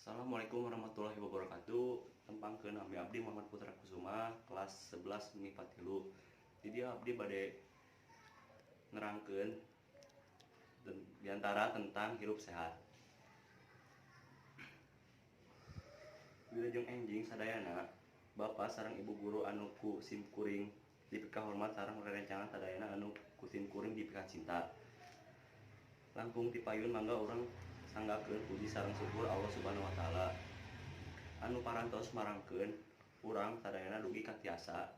Assalamualaikum warahmatullahi wabarakatuh. Tempangkeun abdi Muhammad Putra Kusuma, kelas 11 MIPA 3. Di dia abdi bade nerangkeun diantara tentang hirup sehat. Wilujeng enjing sadayana, Bapak sareng Ibu guru anu ku simkuring dipika hormat sareng rerencangan sadayana anu ku simkuring dipika cinta. Langkung ti payun mangga urang sanggakeun puji sareng syukur Allah Subhanahu wa taala anu parantos marangkeun urang sadayana dugi ka tiasa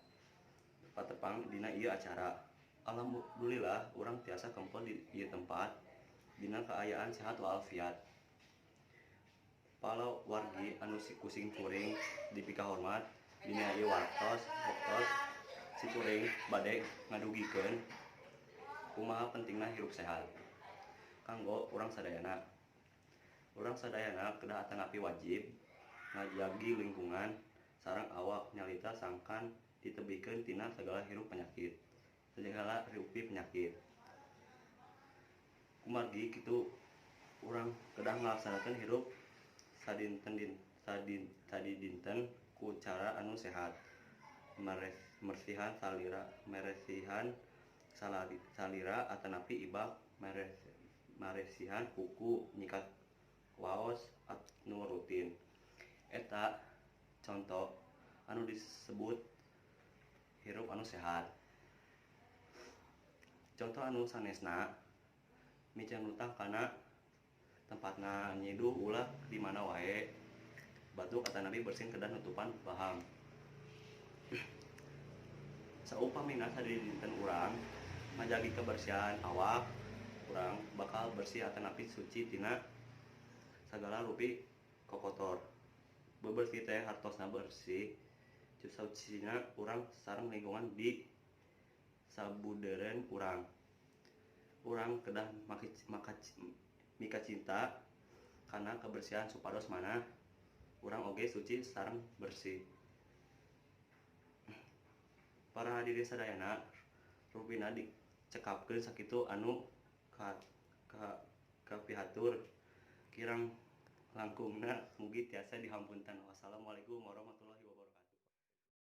patepang dina ieu acara. Alhamdulillah urang tiasa kempel di ieu tempat dina kaayaan sehat walafiat. Pala wargi anu kusing kuring dipika hormat dina ieu waktos sikuring bade ngadugikeun kumaha pentingna hirup sehat kanggo urang sadayana. Urang sadayana kedah atanapi wajib ngajagi lingkungan sareng awak nyalita sangkan ditebikeun tina segala hirup penyakit. Kumargi kitu urang kedah ngalaksanakeun hirup sadinten ku cara anu sehat. Meresihan salira atanapi ibak maresihan kuku nyikat waos anu rutin. Eta contoh anu disebut hirup anu sehat. Contoh anu sanesna mican lutang kana tempatna nyiduh ulah di mana wae, batuk atanapi bersin kedah nutupan bahang. Saupamina sadinten urang ngajagi kebersihan awak, urang bakal bersih atanapi suci tina sagala rupi kokotor. Bebersih teh hartosna bersih sucina urang sareng lingkungan di sabudeureun urang. Urang kedah mika cinta kana kebersihan supados manah urang oge suci sareng bersih. Para hadirin sadayana, rupina dicekapkeun sakitu anu kapihatur kirang langkungna mugi tiasa dihampunten. Wassalamualaikum warahmatullahi wabarakatuh.